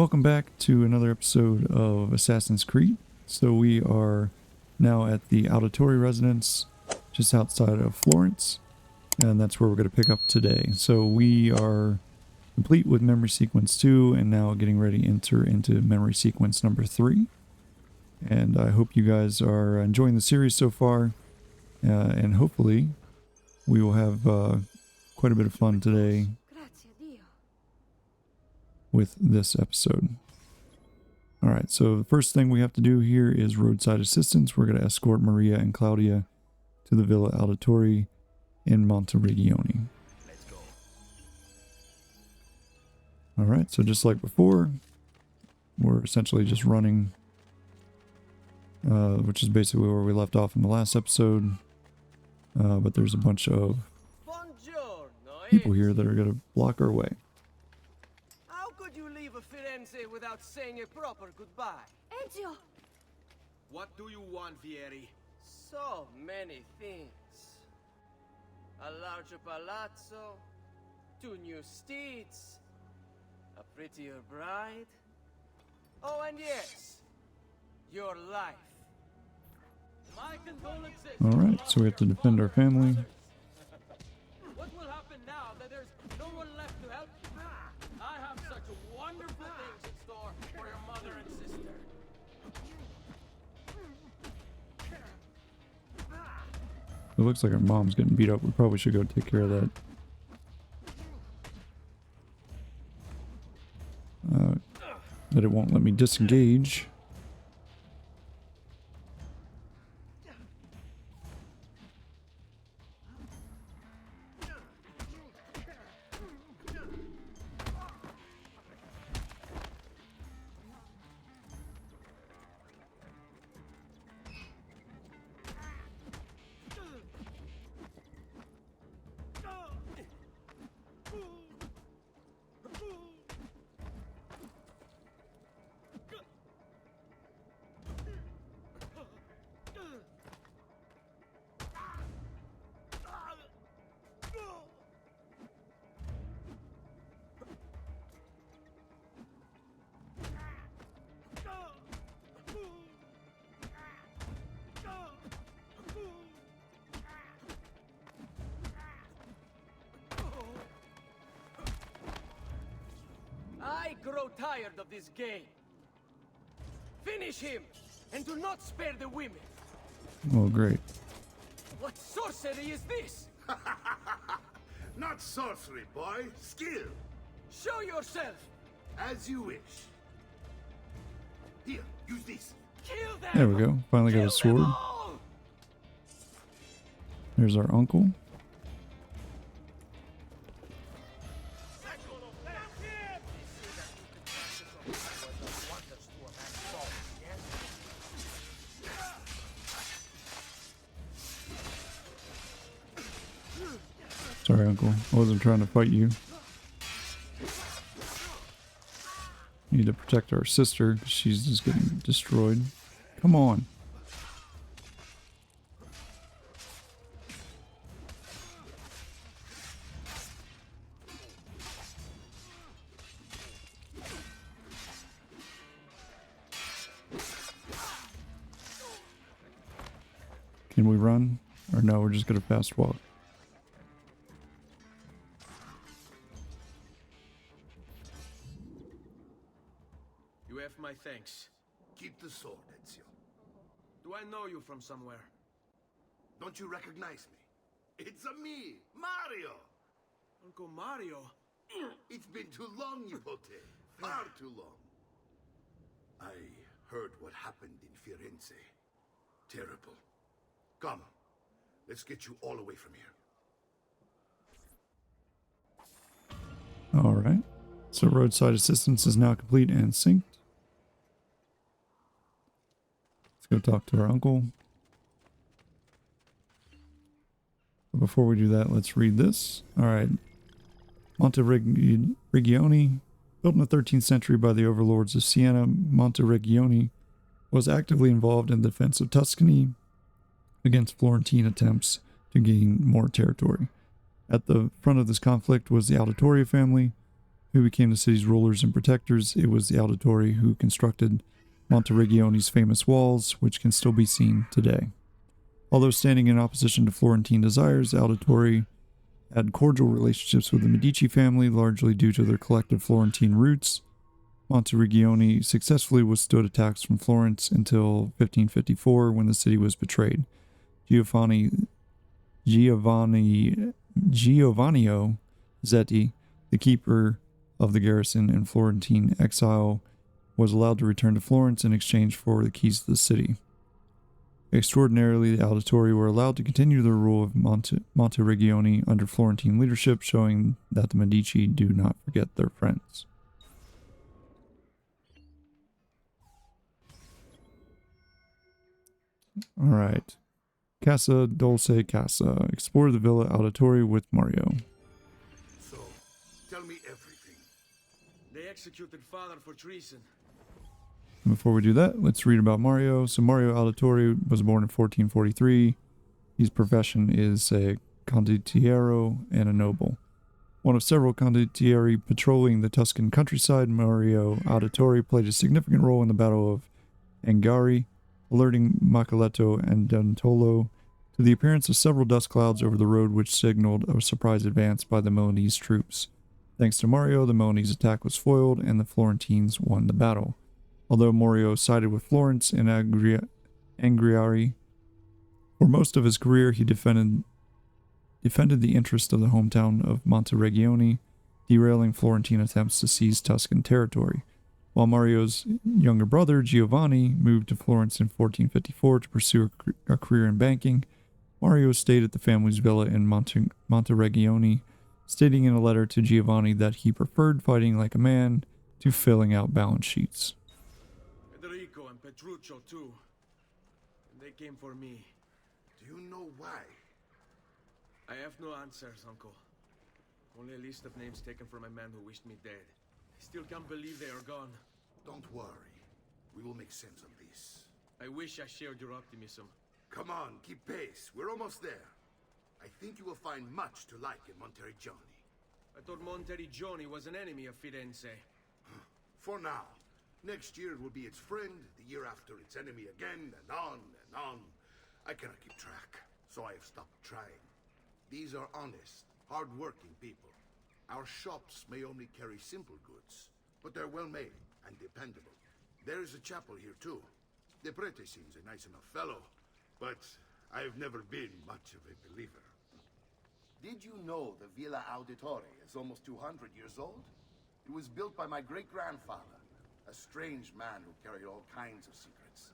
Welcome back to another episode of Assassin's Creed. So we are now at the Auditore residence just outside of Florence, and that's where we're going to pick up today. So we are complete with memory sequence 2 and now getting ready to enter into memory sequence number 3. And I hope you guys are enjoying the series so far, and hopefully we will have quite a bit of fun today with this episode. Alright, so the first thing we have to do here is roadside assistance. We're going to escort Maria and Claudia to the Villa Auditore in Monteregione. Alright, so just like before, we're essentially just running, which is basically where we left off in the last episode. But there's a bunch of people here that are going to block our way. Without saying a proper goodbye. Ezio! What do you want, Vieri? So many things. A larger palazzo, 2 new steeds, a prettier bride. Oh, and yes, your life. My condolences. Alright, so we have to defend our family. What will happen now that there's no one left to help? I have such wonderful things in store for your mother and sister. It looks like our mom's getting beat up. We probably should go take care of that. But it won't let me disengage. I grow tired of this game. Finish him, and do not spare the women. Oh, great. What sorcery is this? Not sorcery, boy. Skill. Show yourself. As you wish. Here, use this. Kill them. There we go. Finally got a sword. There's our uncle. Sorry, Uncle. I wasn't trying to fight you. Need to protect our sister. She's just getting destroyed. Come on. Can we run? Or no, we're just gonna fast walk. You have my thanks. Keep the sword, Ezio. Do I know you from somewhere? Don't you recognize me? It's a me, Mario. Uncle Mario? It's been too long, Nipote. Far too long. I heard what happened in Firenze. Terrible. Come, let's get you all away from here. Alright. So roadside assistance is now complete and synced. Let's go talk to our uncle. But before we do that, let's read this. Alright. Monteregione, built in the 13th century by the overlords of Siena, Monteregione was actively involved in the defense of Tuscany against Florentine attempts to gain more territory. At the front of this conflict was the Auditore family, who became the city's rulers and protectors. It was the Auditore who constructed Monterigione's famous walls, which can still be seen today. Although standing in opposition to Florentine desires, the Auditore had cordial relationships with the Medici family, largely due to their collective Florentine roots. Monterigione successfully withstood attacks from Florence until 1554, when the city was betrayed. Giovanni Giovannio Zetti, the keeper of the garrison in Florentine exile, was allowed to return to Florence in exchange for the keys to the city. Extraordinarily, the Auditore were allowed to continue their rule of Monterigione under Florentine leadership, showing that the Medici do not forget their friends. All right. Casa Dolce Casa. Explore the Villa Auditore with Mario. So, tell me everything. They executed father for treason. Before we do that, let's read about Mario. So Mario Auditore was born in 1443. His profession is a condottiero and a noble. One of several condottieri patrolling the Tuscan countryside, Mario Auditore played a significant role in the Battle of Angari, alerting Macaletto and Dantolo to the appearance of several dust clouds over the road, which signaled a surprise advance by the Milanese troops. Thanks to Mario, the Milanese attack was foiled and the Florentines won the battle. Although Mario sided with Florence in Angriari, for most of his career he defended the interest of the hometown of Monteregione, derailing Florentine attempts to seize Tuscan territory. While Mario's younger brother, Giovanni, moved to Florence in 1454 to pursue a career in banking, Mario stayed at the family's villa in Monteregione, stating in a letter to Giovanni that he preferred fighting like a man to filling out balance sheets. Federico and Petruccio, too. And they came for me. Do you know why? I have no answers, Uncle. Only a list of names taken from a man who wished me dead. I still can't believe they are gone. Don't worry. We will make sense of this. I wish I shared your optimism. Come on, keep pace. We're almost there. I think you will find much to like in Monteriggioni. I thought Monteriggioni was an enemy of Firenze. For now. Next year it will be its friend, the year after its enemy again, and on and on. I cannot keep track, so I have stopped trying. These are honest, hard-working people. Our shops may only carry simple goods, but they're well-made and dependable. There is a chapel here, too. The prete seems a nice enough fellow, but I have never been much of a believer. Did you know the Villa Auditore is almost 200 years old? It was built by my great-grandfather, a strange man who carried all kinds of secrets.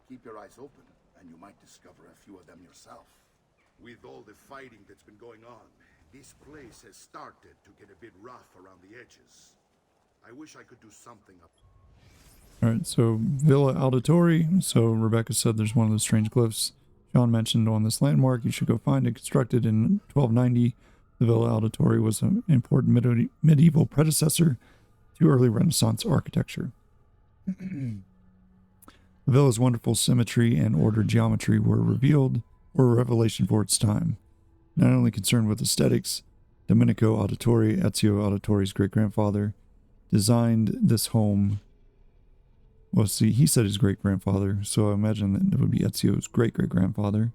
Keep your eyes open, and you might discover a few of them yourself. With all the fighting that's been going on, this place has started to get a bit rough around the edges. I wish I could do something up. Alright, so Villa Auditore. So Rebecca said there's one of those strange glyphs John mentioned on this landmark. You should go find it. Constructed in 1290, the Villa Auditore was an important medieval predecessor to early Renaissance architecture. The villa's wonderful symmetry and ordered geometry were a revelation for its time. Not only concerned with aesthetics, Domenico Auditore, Ezio Auditore's great-grandfather, designed this home. Well, see, he said his great-grandfather, so I imagine that it would be Ezio's great-great-grandfather.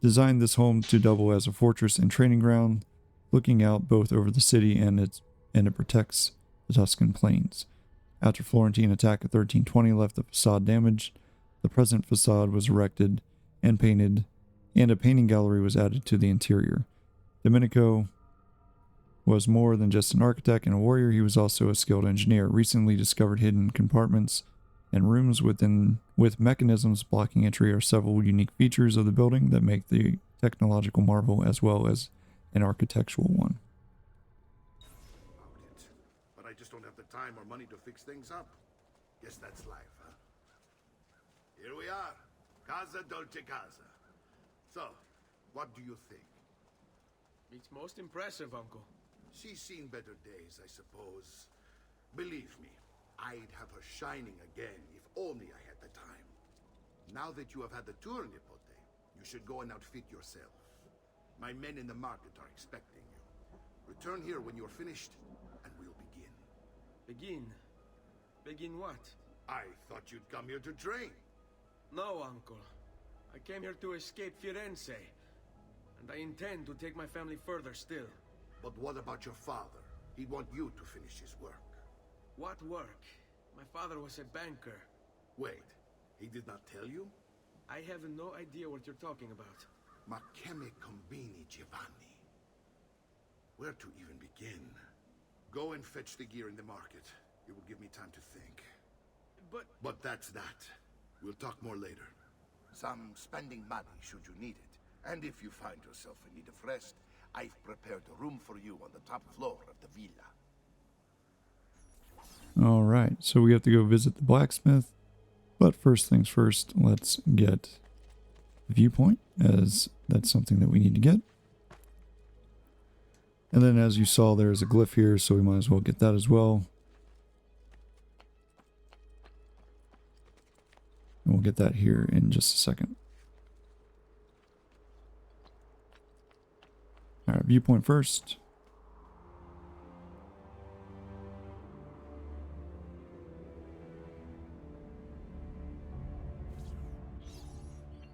Designed this home to double as a fortress and training ground, looking out both over the city and it protects the Tuscan plains. After Florentine attack in 1320 left the facade damaged, the present facade was erected and painted, and a painting gallery was added to the interior. Domenico was more than just an architect and a warrior. He was also a skilled engineer. Recently discovered hidden compartments and rooms with mechanisms blocking entry are several unique features of the building that make the technological marvel as well as an architectural one. But I just don't have the time or money to fix things up. Guess that's life, huh? Here we are. Casa Dolce Casa. So, what do you think? It's most impressive, Uncle. She's seen better days, I suppose. Believe me, I'd have her shining again if only I had the time. Now that you have had the tour, Nipote, you should go and outfit yourself. My men in the market are expecting you. Return here when you're finished, and we'll begin. Begin? Begin what? I thought you'd come here to train. No, uncle. I came here to escape Firenze. And I intend to take my family further still. But what about your father? He'd want you to finish his work. What work? My father was a banker. Wait, he did not tell you? I have no idea what you're talking about. Ma che me combini, Giovanni? Where to even begin? Go and fetch the gear in the market. It will give me time to think. But that's that. We'll talk more later. Some spending money should you need it. And if you find yourself in need of rest, I've prepared a room for you on the top floor of the villa. Alright, so we have to go visit the blacksmith. But first things first, let's get viewpoint, as that's something that we need to get. And then as you saw, there's a glyph here, so we might as well get that as well. And we'll get that here in just a second. Alright, viewpoint first.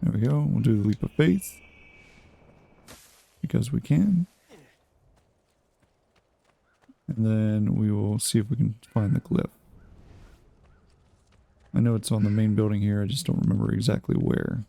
There we go. We'll do the leap of faith. Because we can. And then we will see if we can find the glyph. I know it's on the main building here, I just don't remember exactly where.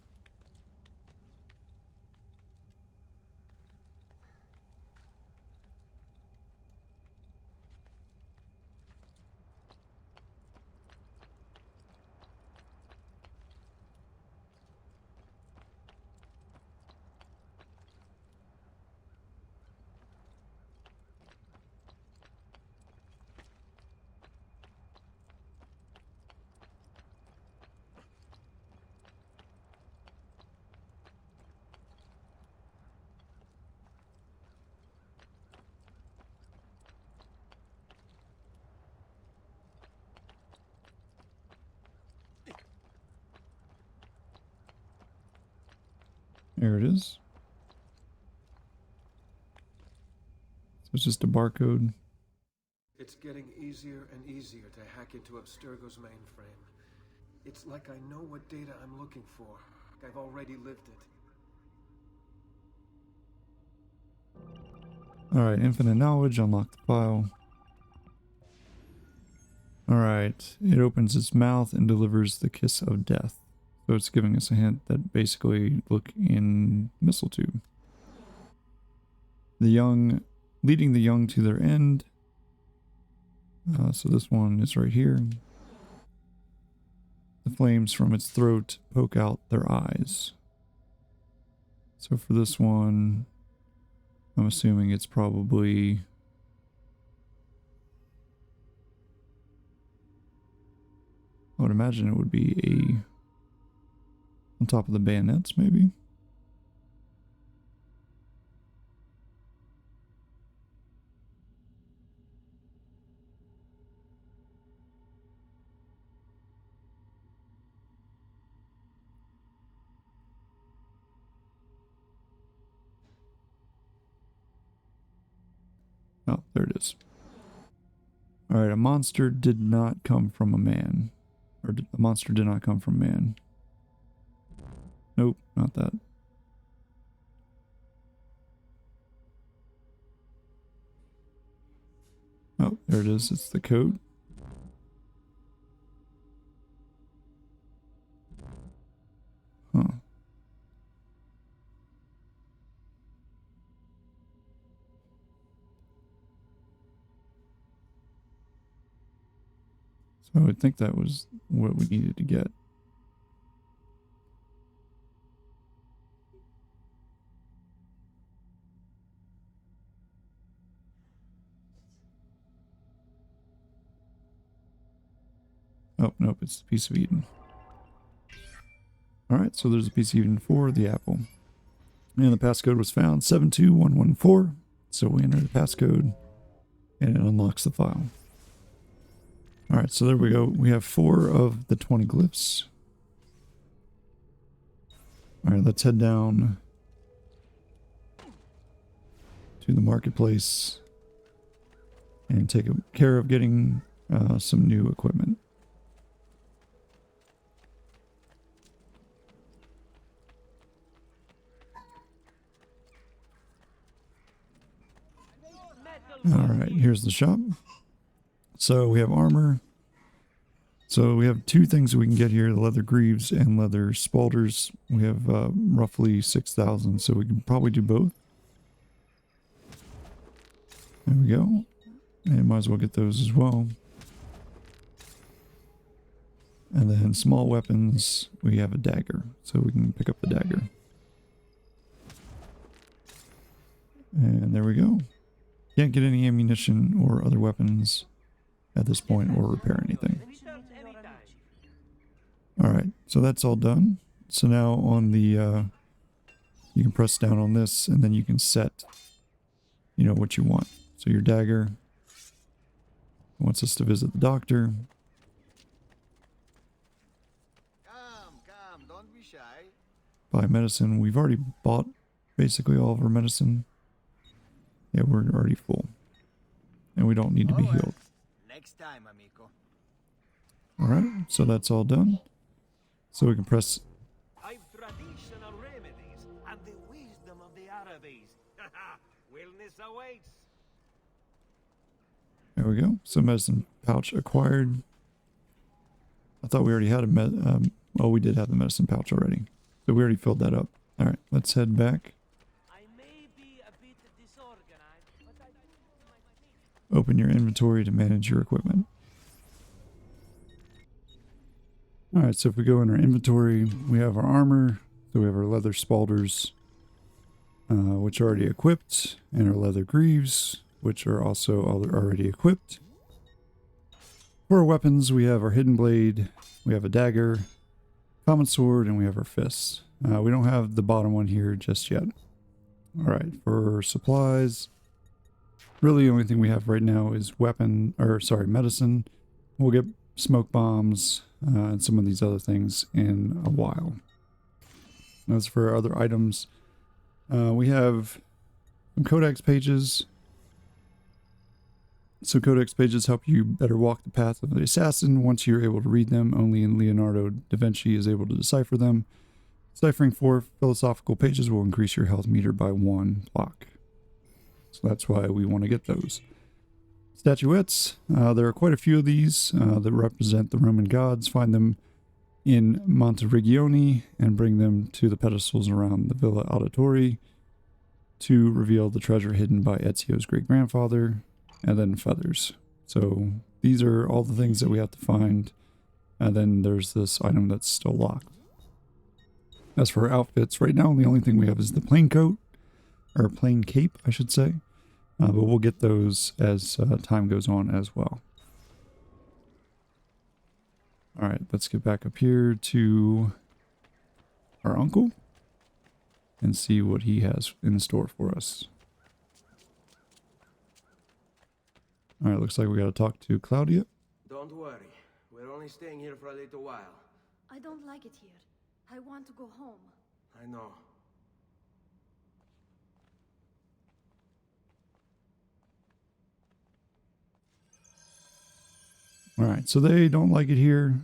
There it is. So it's just a barcode. It's getting easier and easier to hack into Abstergo's mainframe. It's like I know what data I'm looking for. Like I've already lived it. Alright, infinite knowledge, unlock the file. Alright, it opens its mouth and delivers the kiss of death. So it's giving us a hint that basically look in missile tube. The young, leading the young to their end. So this one is right here. The flames from its throat poke out their eyes. So for this one, I'm assuming it's probably... I would imagine it would be a... on top of the bayonets, maybe? Oh, there it is. Alright, a monster did not come from a man. Or a monster did not come from man. Nope, not that. Oh, there it is. It's the code. Huh. So I would think that was what we needed to get. Oh, nope, it's the piece of Eden. Alright, so there's a piece of Eden for the apple. And the passcode was found, 72114. So we enter the passcode, and it unlocks the file. Alright, so there we go. We have 4 of the 20 glyphs. Alright, let's head down to the marketplace and take care of getting some new equipment. Alright, here's the shop. So we have armor. So we have two things that we can get here, the leather greaves and leather spalders. We have roughly 6,000, so we can probably do both. There we go. And might as well get those as well. And then small weapons, we have a dagger, so we can pick up the dagger. And there we go. Can't get any ammunition or other weapons at this point or repair anything. Alright, so that's all done. So now on the, you can press down on this and then you can set, you know, what you want. So your dagger wants us to visit the doctor. Come, don't be shy. Buy medicine. We've already bought basically all of our medicine. Yeah, we're already full. And we don't need to be healed. Next time, amigo. Alright, so that's all done. So we can press... I've traditional remedies and the wisdom of the Arabes. Wellness awaits. There we go. So medicine pouch acquired. I thought we already had a oh, we did have the medicine pouch already. So we already filled that up. Alright, let's head back. I may be a bit disorganized, but I do my Open your inventory to manage your equipment. Alright, so if we go in our inventory, we have our armor. So we have our leather spalders, which are already equipped, and our leather greaves, which are also already equipped. For our weapons, we have our hidden blade, we have a dagger, common sword, and we have our fists. We don't have the bottom one here just yet. Alright, for supplies, really the only thing we have right now is medicine. We'll get smoke bombs and some of these other things in a while. As for other items, we have some codex pages. So codex pages help you better walk the path of the assassin. Once you're able to read them, only Leonardo da Vinci is able to decipher them. Ciphering 4 philosophical pages will increase your health meter by 1 block. So that's why we want to get those. Statuettes. There are quite a few of these that represent the Roman gods. Find them in Monteriggioni and bring them to the pedestals around the Villa Auditore to reveal the treasure hidden by Ezio's great-grandfather, and then feathers. So these are all the things that we have to find, and then there's this item that's still locked. As for outfits, right now the only thing we have is the plain coat, or plain cape, I should say. But we'll get those as time goes on as well. Alright, let's get back up here to our uncle and see what he has in store for us. Alright, looks like we gotta talk to Claudia. Don't worry. We're only staying here for a little while. I don't like it here. I want to go home. I know. Alright, so they don't like it here,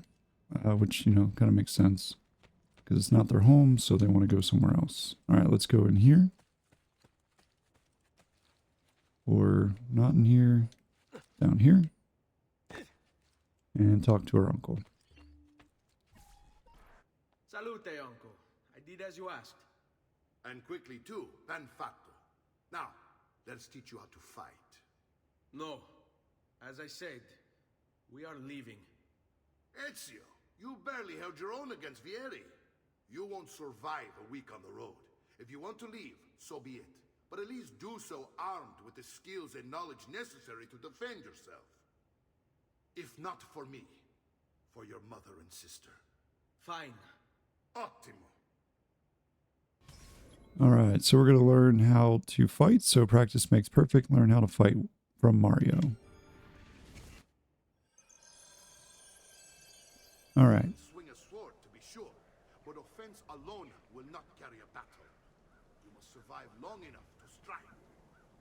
which, you know, kind of makes sense. Because it's not their home, so they want to go somewhere else. Alright, let's go in here. Or not in here. Down here. And talk to our uncle. Salute, uncle. I did as you asked. And quickly too, ben fatto. Now, let's teach you how to fight. No. As I said, we are leaving. Ezio, you barely held your own against Vieri. You won't survive a week on the road. If you want to leave, so be it. But at least do so armed with the skills and knowledge necessary to defend yourself. If not for me, for your mother and sister. Fine. Ottimo. Alright, so we're going to learn how to fight. So practice makes perfect. Learn how to fight from Mario. Alright. Swing a sword, to be sure, but offense alone will not carry a battle. You must survive long enough to strike.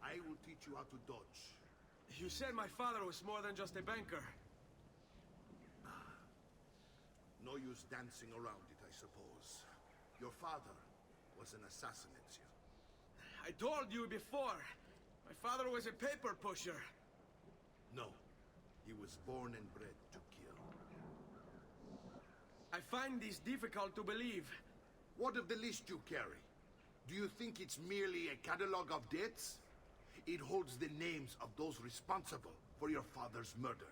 I will teach you how to dodge. You said my father was more than just a banker. No use dancing around it, I suppose. Your father was an assassinate. I told you before. My father was a paper pusher. No. He was born and bred to kill. I find this difficult to believe. What of the list you carry? Do you think it's merely a catalog of debts? It holds the names of those responsible for your father's murder.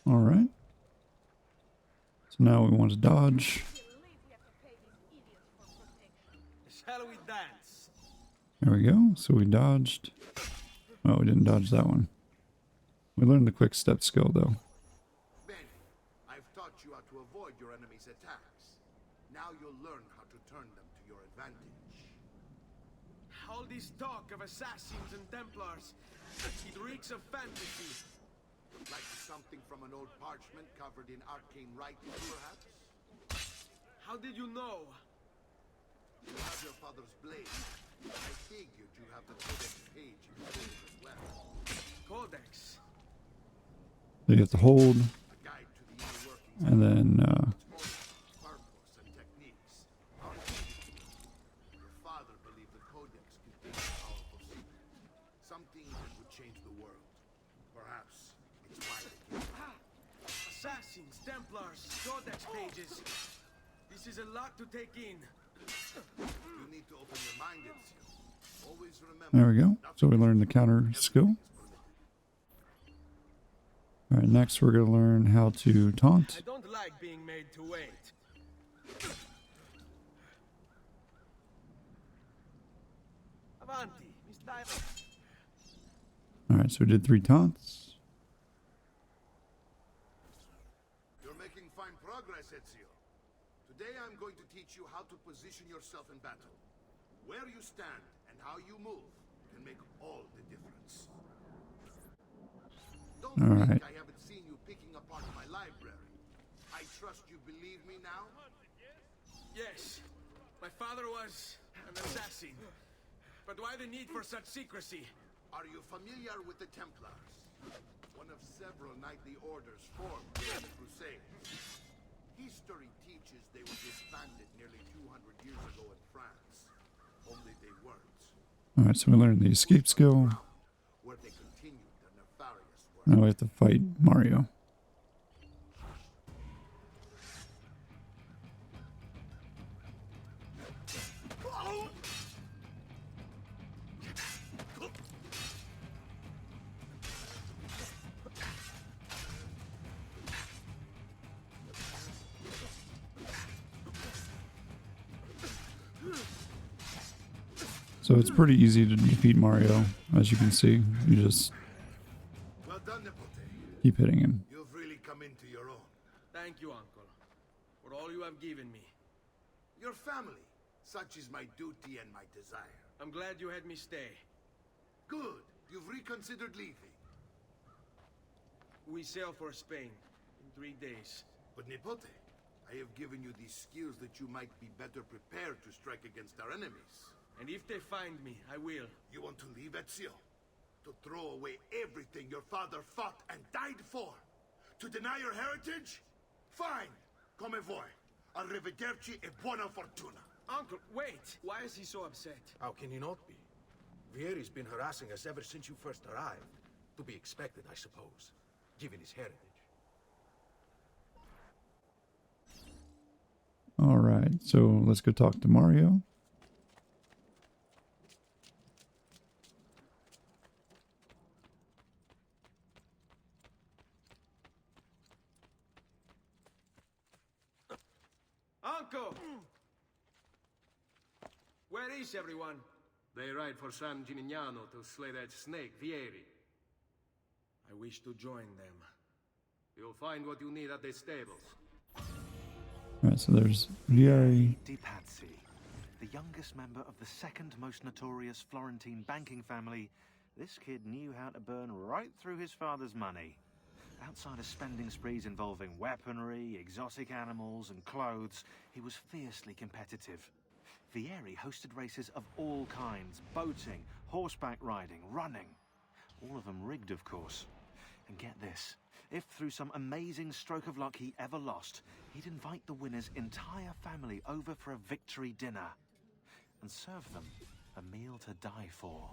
All right. So now we want to dodge. Shall we dance? There we go. So we dodged. Oh, we didn't dodge that one. We learned the quick step skill though. Benny, I've taught you how to avoid your enemy's attacks. Now you'll learn how to turn them to your advantage. All this talk of assassins and Templars, it reeks of fantasy. Like something from an old parchment covered in arcane writing, perhaps? How did you know? You have your father's blade. I figured you have the codex page in the book as well. Codex. So you have to hold, A guide to the inner workings and then purpose and techniques. How to use it. Your father believed the codex contained a powerful secret. Something that would change the world. Perhaps it's why they came. Assassins, Templars, Codex pages. This is a lot to take in. You need to open your mind, Ezio. Always remember. there we go. So we learned the counter skill. All right, next we're going to learn how to taunt. I don't like being made to wait. Avanti, Miss Diamond. All right, so we did 3 taunts. You're making fine progress, Ezio. Today I'm going to teach you how to position yourself in battle. Where you stand and how you move can make all the difference. Don't All think right. I haven't seen you picking apart my library. I trust you believe me now? Yes, my father was an assassin. But why the need for such secrecy? Are you familiar with the Templars? One of several knightly orders formed during the Crusades. History teaches they were disbanded nearly 200 years ago in France. Only they weren't. All right, so we learned the escape skill. Where they continued their nefarious work. Now we have to fight Mario. So it's pretty easy to defeat Mario, as you can see. You just Well done, Nipote. keep hitting him. You've really come into your own. Thank you, Uncle, for all you have given me. Your family. Such is my duty and my desire. I'm glad you had me stay. Good. You've reconsidered leaving. We sail for Spain in 3 days. But Nipote, I have given you these skills that you might be better prepared to strike against our enemies. And if they find me, I will. You want to leave, Ezio? To throw away everything your father fought and died for? To deny your heritage? Fine. Come vuoi. Arrivederci e buona fortuna. Uncle, wait! Why is he so upset? How can he not be? Vieri's been harassing us ever since you first arrived. To be expected, I suppose, given his heritage. All right, so let's go talk to Mario. Uncle! Where is everyone? They ride for San Gimignano to slay that snake, Vieri. I wish to join them. You'll find what you need at the stables. All right, so there's Vieri. De Pazzi, the youngest member of the second most notorious Florentine banking family. This kid knew how to burn right through his father's money. Outside of spending sprees involving weaponry, exotic animals, and clothes, he was fiercely competitive. Vieri hosted races of all kinds: boating, horseback riding, running. All of them rigged, of course. And get this, if through some amazing stroke of luck he ever lost, he'd invite the winner's entire family over for a victory dinner and serve them a meal to die for.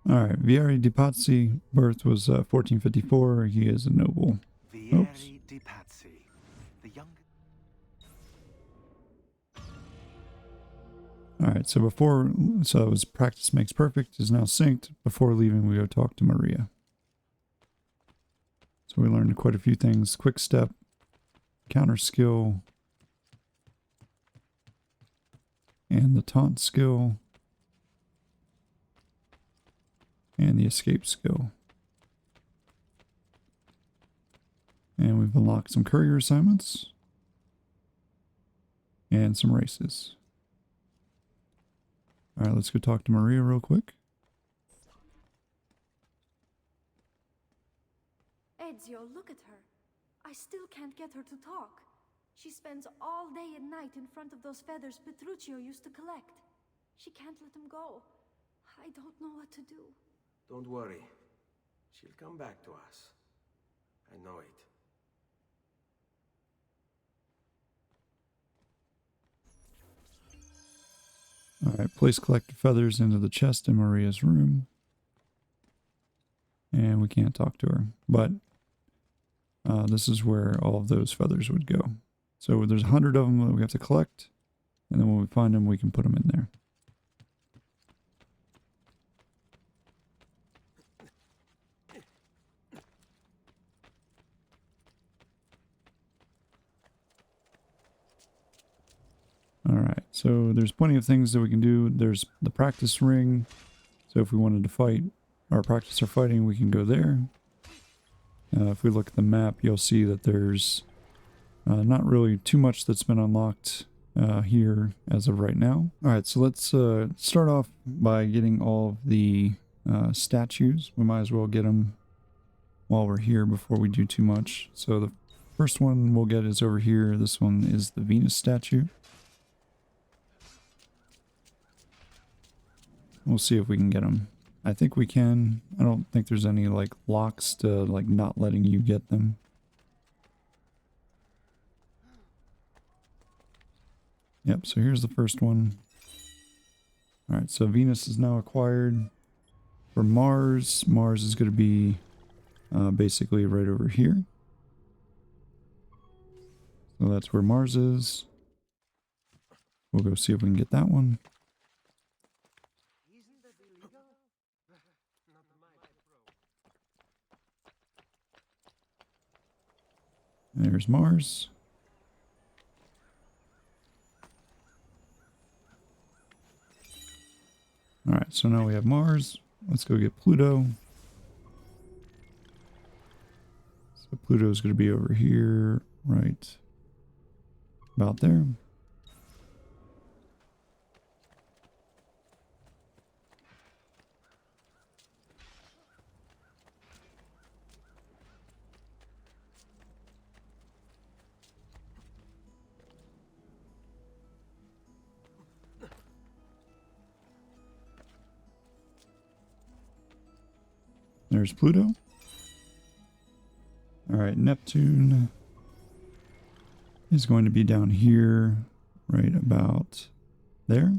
Alright, Vieri de Pazzi, birth was 1454. He is a noble. Vieri de Pazzi, the young... Alright, so it was practice makes perfect, is now synced. Before leaving, we go talk to Maria. So we learned quite a few things. Quick step, counter skill, and the taunt skill, and the escape skill. And we've unlocked some courier assignments, and some races. Alright, let's go talk to Maria real quick. Ezio, look at her. I still can't get her to talk. She spends all day and night in front of those feathers Petruchio used to collect. She can't let them go. I don't know what to do. Don't worry. She'll come back to us. I know it. Alright, place collected feathers into the chest in Maria's room. And we can't talk to her, but this is where all of those feathers would go. So there's 100 of them that we have to collect, and then when we find them, we can put them in there. Alright, so there's plenty of things that we can do. There's the practice ring. So if we wanted to fight or practice our fighting, we can go there. If we look at the map, you'll see that there's not really too much that's been unlocked here as of right now. Alright, so let's start off by getting all of the statues. We might as well get them while we're here before we do too much. So the first one we'll get is over here. This one is the Venus statue. We'll see if we can get them. I think we can. I don't think there's any like locks to like not letting you get them. Yep, so here's the first one. Alright, so Venus is now acquired. For Mars, Mars is going to be basically right over here. So that's where Mars is. We'll go see if we can get that one. There's Mars. Alright, so now we have Mars. Let's go get Pluto. So Pluto's going to be over here, right about there. There's Pluto. Alright, Neptune is going to be down here, right about there.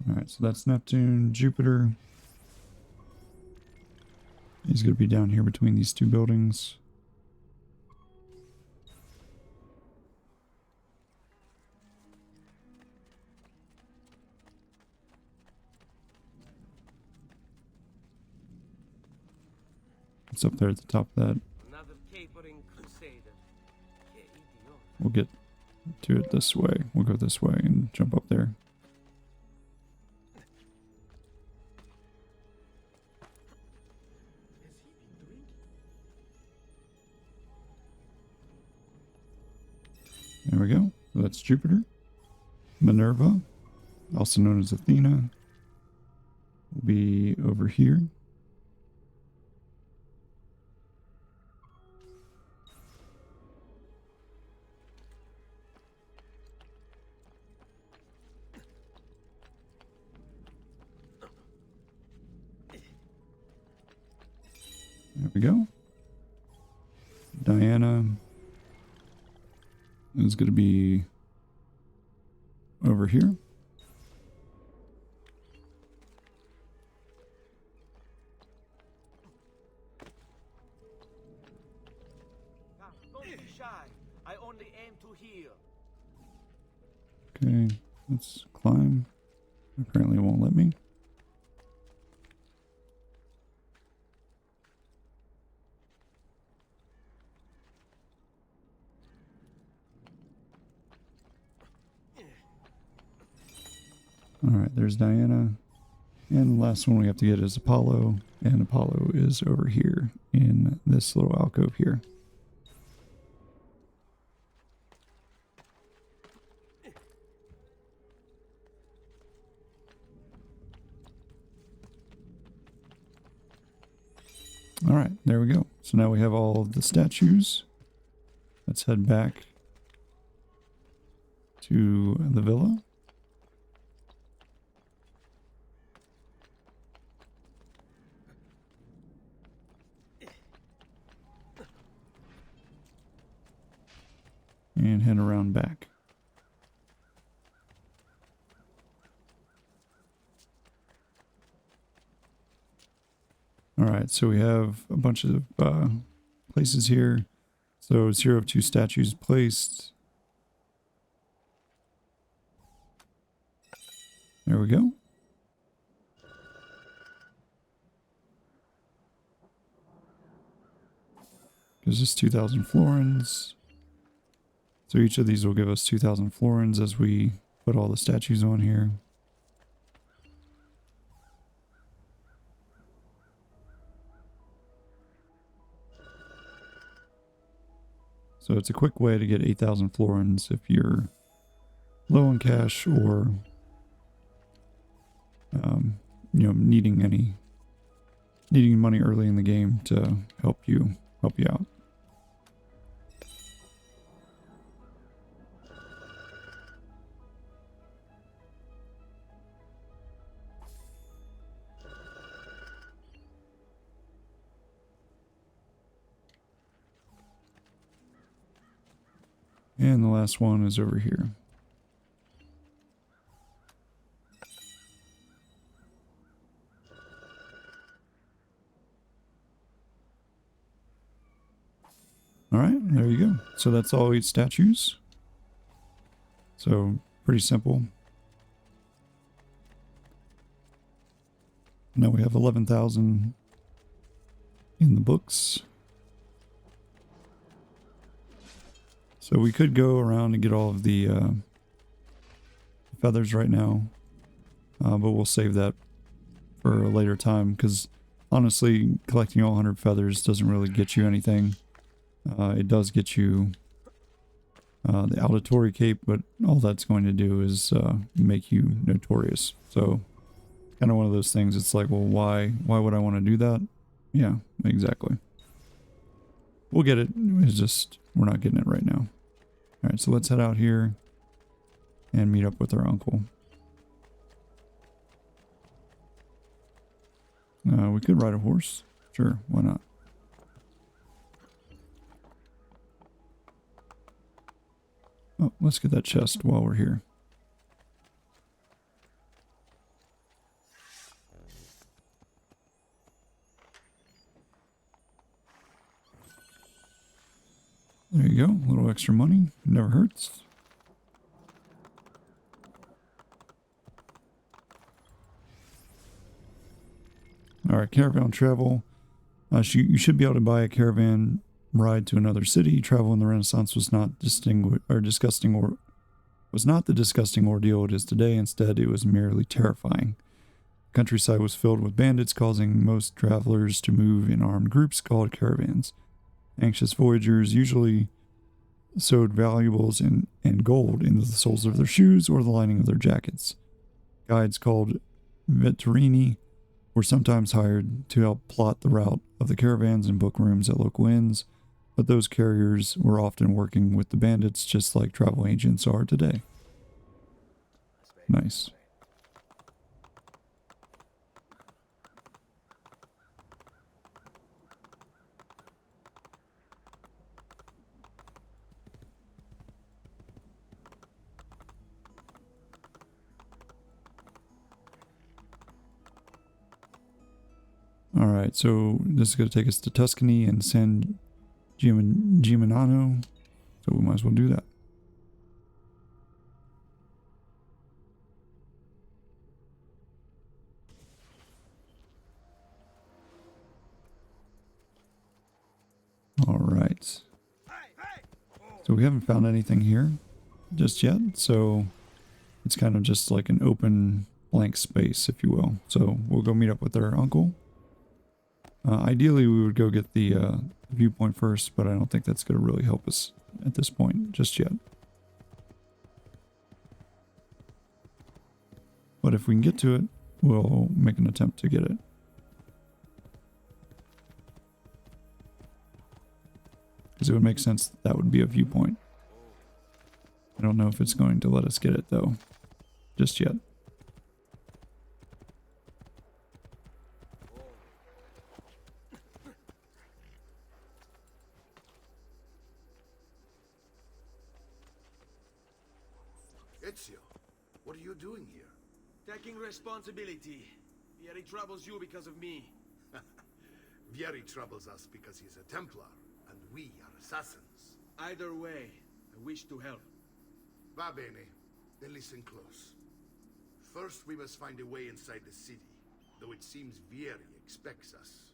Alright, so that's Neptune. Jupiter is going to be down here between these two buildings. It's up there at the top of that. Another capering crusader. Que idiot. We'll get to it this way. We'll go this way and jump up there. There we go. So that's Jupiter. Minerva, also known as Athena, will be over here. There we go. Diana is going to be over here. Don't be shy. I only aim to heal. Okay, let's climb. Apparently it won't let me. Alright, there's Diana. And the last one we have to get is Apollo. And Apollo is over here in this little alcove here. Alright, there we go. So now we have all of the statues. Let's head back to the villa. And head around back. Alright, so we have a bunch of places here. So 0 of 2 statues placed. There we go. Gives us 2,000 florins. So each of these will give us 2,000 florins as we put all the statues on here. So it's a quick way to get 8,000 florins if you're low on cash or, you know, needing money early in the game to help you out. And the last one is over here. Alright, there you go. So that's all 8 statues. So, pretty simple. Now we have 11,000 in the books. So we could go around and get all of the feathers right now, but we'll save that for a later time because honestly, collecting all 100 feathers doesn't really get you anything. It does get you the Auditore cape, but all that's going to do is make you notorious. So kind of one of those things. It's like, well, why would I want to do that? Yeah, exactly. We'll get it. It's just we're not getting it right now. All right, so let's head out here and meet up with our uncle. We could ride a horse. Sure, why not? Oh, let's get that chest while we're here. There you go, a little extra money, never hurts. Alright, caravan travel. You should be able to buy a caravan ride to another city. Travel in the Renaissance was not the disgusting ordeal it is today. Instead, it was merely terrifying. The countryside was filled with bandits, causing most travelers to move in armed groups called caravans. Anxious voyagers usually sewed valuables and gold into the soles of their shoes or the lining of their jackets. Guides called vetturini were sometimes hired to help plot the route of the caravans and book rooms at local inns, but those carriers were often working with the bandits just like travel agents are today. Nice. Alright, so this is going to take us to Tuscany and San Gimignano, so we might as well do that. Alright, so we haven't found anything here just yet, so it's kind of just like an open blank space, if you will. So we'll go meet up with our uncle. Ideally, we would go get the viewpoint first, but I don't think that's going to really help us at this point just yet. But if we can get to it, we'll make an attempt to get it. Because it would make sense that would be a viewpoint. I don't know if it's going to let us get it, though, just yet. Ezio, what are you doing here? Taking responsibility. Vieri troubles you because of me. Vieri troubles us because he's a Templar, and we are assassins. Either way, I wish to help. Va bene, then listen close. First, we must find a way inside the city, though it seems Vieri expects us.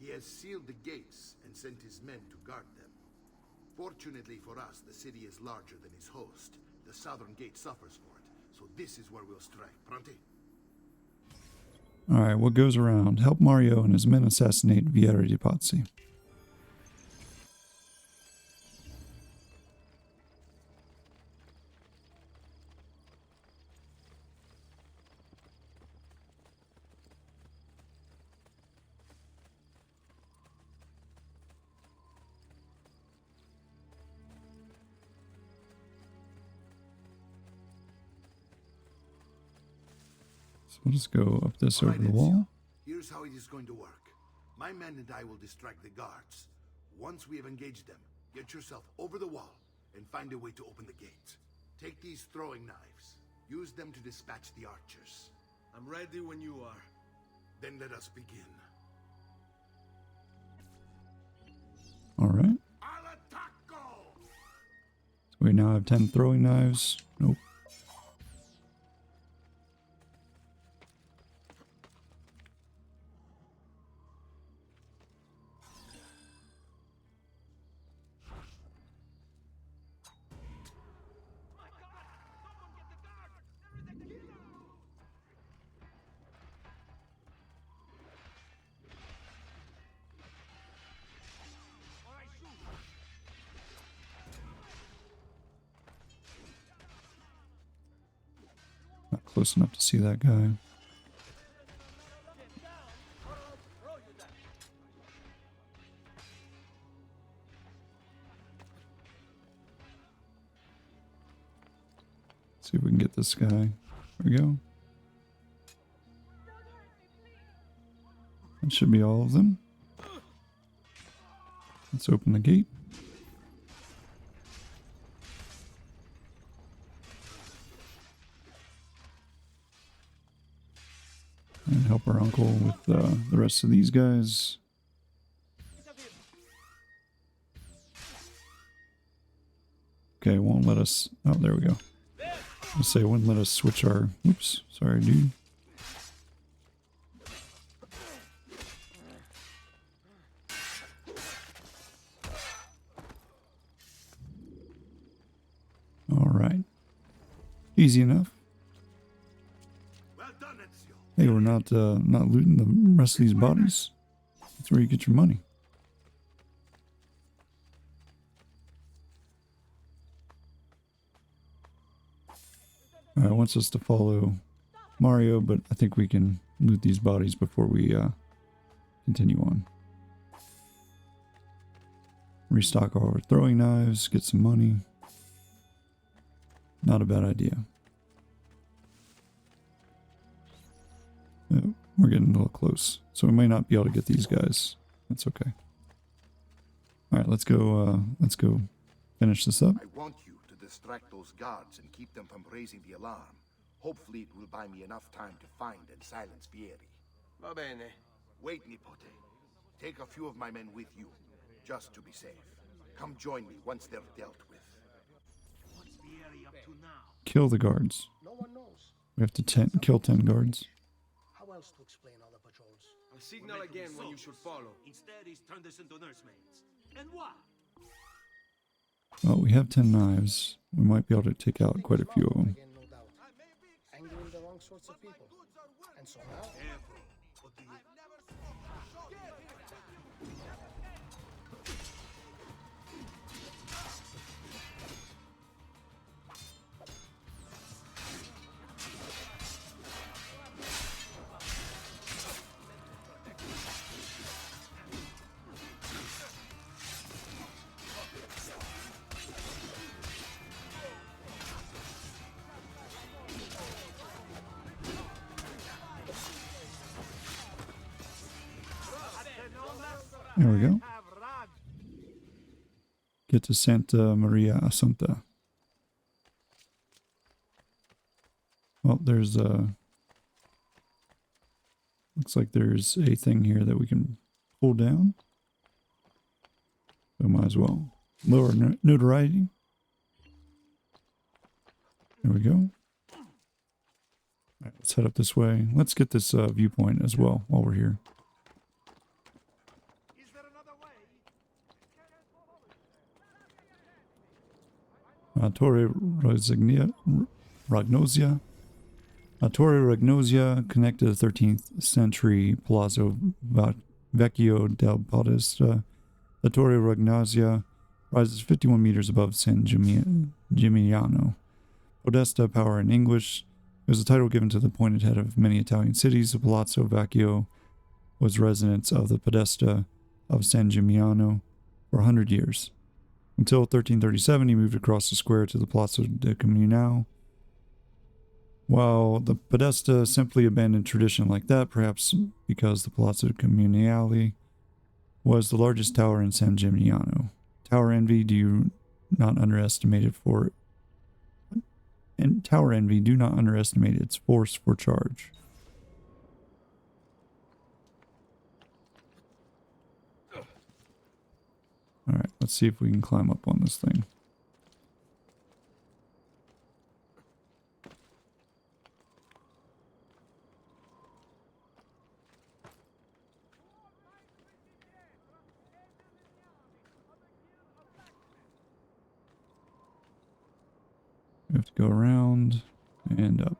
He has sealed the gates and sent his men to guard them. Fortunately for us, the city is larger than his host. The southern gate suffers for it, so this is where we'll strike. Pronti? Alright, what goes around? Help Mario and his men assassinate Vieri de Pazzi. So we'll just go up this over the wall. Here's how it is going to work. My men and I will distract the guards. Once we have engaged them, get yourself over the wall and find a way to open the gate. Take these throwing knives. Use them to dispatch the archers. I'm ready when you are. Then let us begin. Alright. Al attacco! So we now have 10 throwing knives. Nope. Not close enough to see that guy. See if we can get this guy. There we go. That should be all of them. Let's open the gate. And help our uncle with the rest of these guys. Okay, it won't let us... Oh, there we go. I'll say it wouldn't let us switch our... Oops, sorry, dude. Alright. Easy enough. Well done, Ezio. Hey, we're not looting the rest of these bodies. That's where you get your money. Alright, wants us to follow Mario, but I think we can loot these bodies before we continue on. Restock all our throwing knives, get some money. Not a bad idea. Oh, we're getting a little close, so we may not be able to get these guys. That's okay. Alright, let's go finish this up. I want you to distract those guards and keep them from raising the alarm. Hopefully it will buy me enough time to find and silence Vieri. Va bene. Wait, Nipote. Take a few of my men with you, just to be safe. Come join me once they're dealt with. What's Vieri up to now? Kill the guards. No one knows. We have to kill 10 guards. How else to explain all the patrols? A signal again when you should follow. Instead, he's turned us into nursemaids. And what? Well, we have 10 knives. We might be able to take out quite a few of them. Again, no doubt. Angering the wrong sorts of people. And so now, Careful. What do you... There we go. Get to Santa Maria Assunta. Well, there's looks like there's a thing here that we can pull down. So might as well. Lower notoriety. There we go. Alright, let's head up this way. Let's get this viewpoint as well while we're here. Torre Ragnosia. Torre Ragnosia connected the 13th century Palazzo Vecchio del Podesta. The Torre Ragnosia rises 51 meters above San Gimignano. Podesta, power in English, was a title given to the pointed head of many Italian cities. The Palazzo Vecchio was residence of the Podesta of San Gimignano for 100 years. Until 1337, he moved across the square to the Palazzo de Comunale. While the Podesta simply abandoned tradition like that, perhaps because the Palazzo Comunale was the largest tower in San Gimignano. Tower envy, do not underestimate its force for charge. Alright, let's see if we can climb up on this thing. We have to go around and up.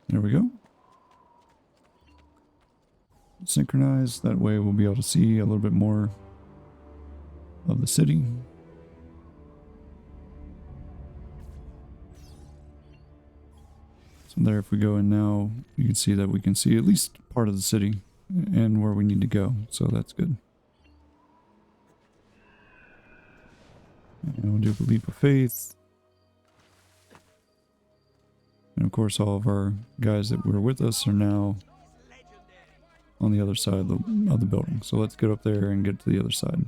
There we go. Synchronize, that way we'll be able to see a little bit more of the city. So there, if we go in now, you can see that we can see at least part of the city and where we need to go, so that's good. And we'll do the leap of faith. And of course all of our guys that were with us are now on the other side of the building. So let's get up there and get to the other side.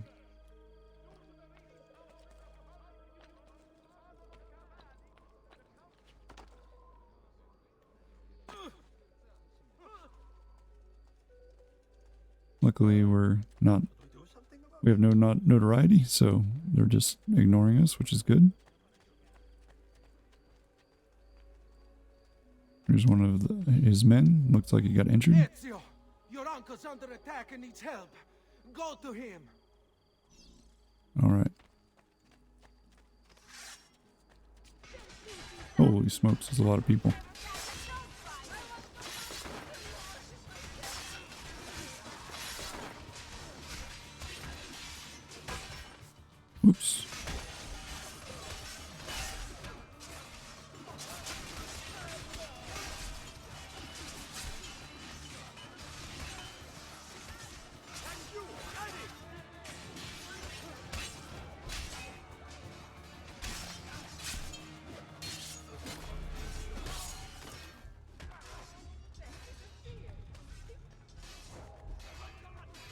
Luckily we have no notoriety, so they're just ignoring us, which is good. Here's one of his men. Looks like he got injured. Ezio, your uncle's under attack and needs help. Go to him. Alright. Holy smokes, there's a lot of people. Oops.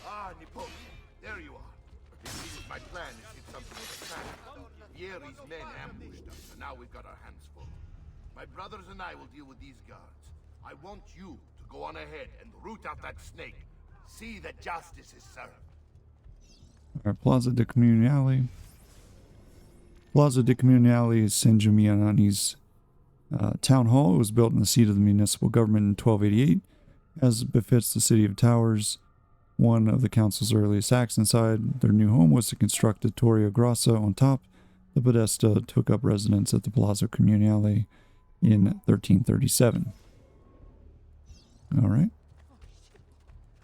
Ah, Nippon, there you are. It seems my plan is hit something with a cannon. Vieri's men ambushed us, and now we've got our hands full. My brothers and I will deal with these guards. I want you to go on ahead and root out that snake. See that justice is served. Alright, Plaza de Comunale. Plaza de Comunale is San Gimignani's town hall. It was built in the seat of the municipal government in 1288, as befits the city of Towers. One of the council's earliest acts inside their new home was to construct a Torre Grossa on top. The Podesta took up residence at the Palazzo Comunale in 1337. Alright.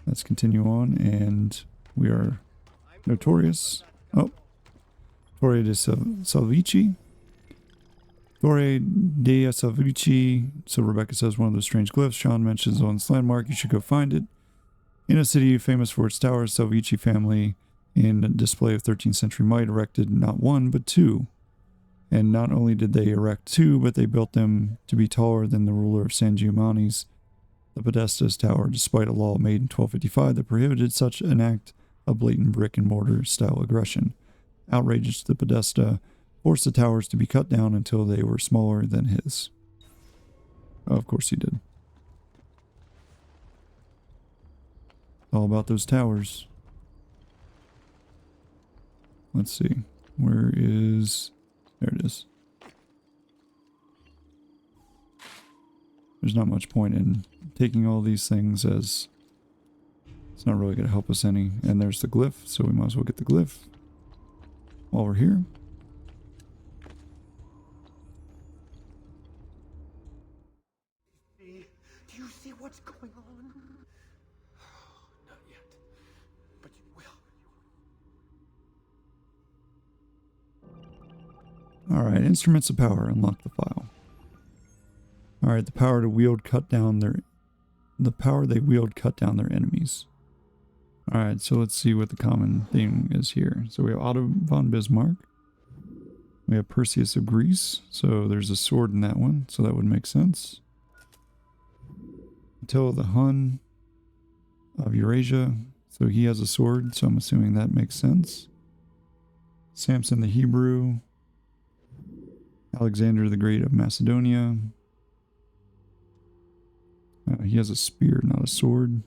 Let's continue on, and we are notorious. Oh. Torre de Salvici. Torre de Salvici. So Rebecca says one of those strange glyphs Sean mentions on this landmark. You should go find it. In a city famous for its towers, Salvici family, in a display of 13th century might, erected not one, but two. And not only did they erect two, but they built them to be taller than the ruler of San Giovanni's, the Podesta's tower, despite a law made in 1255 that prohibited such an act of blatant brick and mortar style aggression. Outrageous, the Podesta forced the towers to be cut down until they were smaller than his. Oh, of course he did. All about those towers. Let's see. Where is... There it is. There's not much point in taking all these things, as it's not really going to help us any. And there's the glyph, so we might as well get the glyph while we're here. Do you see what's going on? Not yet. But you will. Alright, instruments of power. Unlock the file. Alright, the power to wield cut down their... The power they wield cut down their enemies. Alright, so let's see what the common thing is here. So we have Otto von Bismarck. We have Perseus of Greece. So there's a sword in that one, so that would make sense. Attila the Hun of Eurasia. So he has a sword, so I'm assuming that makes sense. Samson the Hebrew. Alexander the Great of Macedonia. He has a spear, not a sword.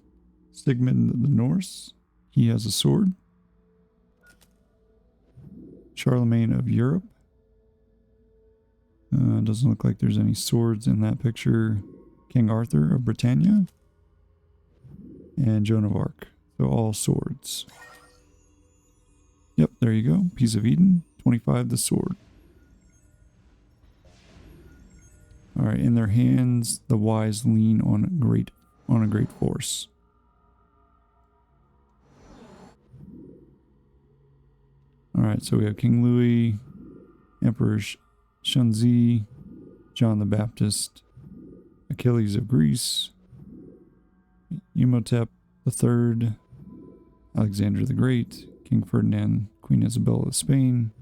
Sigmund the Norse. He has a sword. Charlemagne of Europe. Doesn't look like there's any swords in that picture. King Arthur of Britannia. And Joan of Arc. So all swords. Yep, there you go. Piece of Eden. 25 the sword. Alright, in their hands, the wise lean on a great force. Alright, so we have King Louis, Emperor Shunzi, John the Baptist, Achilles of Greece, Imhotep III, Alexander the Great, King Ferdinand, Queen Isabella of Spain,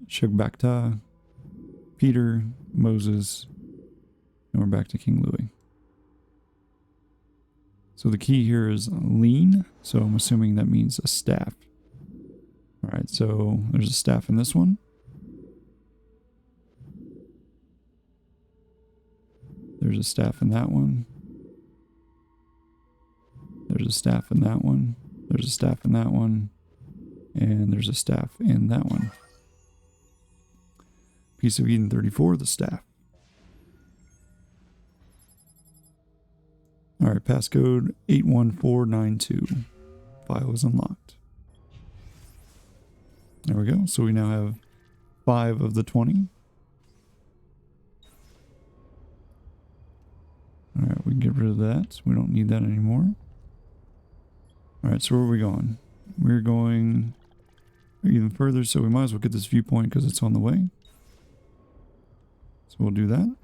Shugbakta, Peter, Moses, and we're back to King Louis. So the key here is lean, so I'm assuming that means a staff. Alright, so there's a staff in this one. There's a staff in that one. There's a staff in that one. There's a staff in that one. And there's a staff in that one. Piece of Eden 34, the staff. Alright, passcode 81492. File is unlocked. There we go. So we now have 5 of the 20. Alright, we can get rid of that. We don't need that anymore. Alright, so where are we going? We're going even further, so we might as well get this viewpoint because it's on the way. So we'll do that.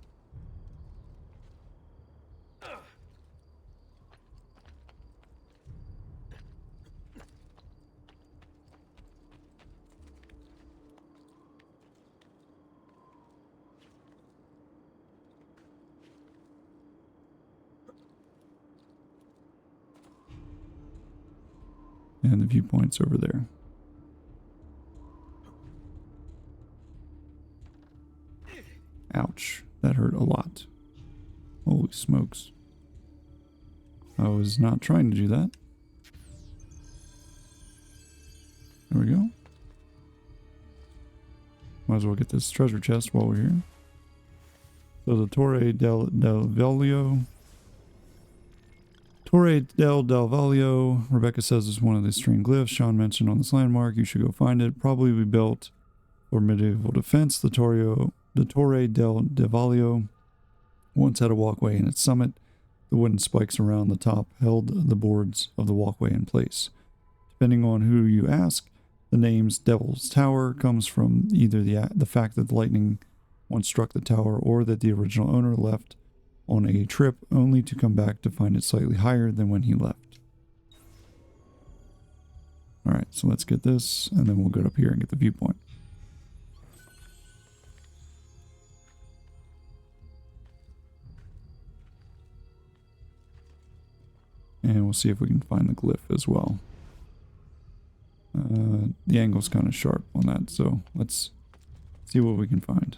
And the viewpoint's over there. Ouch. That hurt a lot. Holy smokes. I was not trying to do that. There we go. Might as well get this treasure chest while we're here. So the Torre del Vaglio. Torre del Vaglio, Rebecca says, is one of the strange glyphs Sean mentioned on this landmark. You should go find it. Probably be built for medieval defense. The Torre del Vaglio once had a walkway in its summit. The wooden spikes around the top held the boards of the walkway in place. Depending on who you ask, the name's Devil's Tower comes from either the fact that the lightning once struck the tower or that the original owner left on a trip only to come back to find it slightly higher than when he left. Alright, so let's get this, and then we'll go up here and get the viewpoint. And we'll see if we can find the glyph as well. The angle's kind of sharp on that, so let's see what we can find.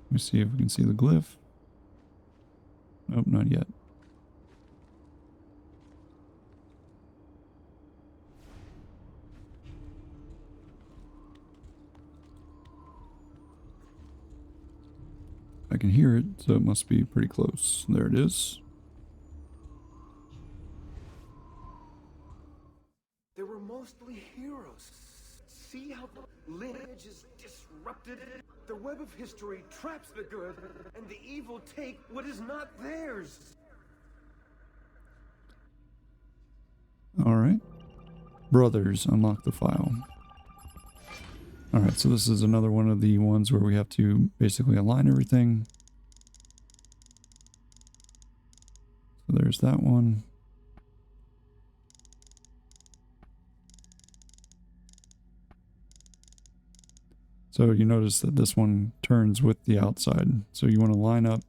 Let me see if we can see the glyph. Nope, not yet. I can hear it, so it must be pretty close. There it is. They were mostly heroes. See how the lineage is disrupted? The web of history traps the good, and the evil take what is not theirs. Alright. Brothers, unlock the file. Alright, so this is another one of the ones where we have to basically align everything. So there's that one. So you notice that this one turns with the outside. So you want to line up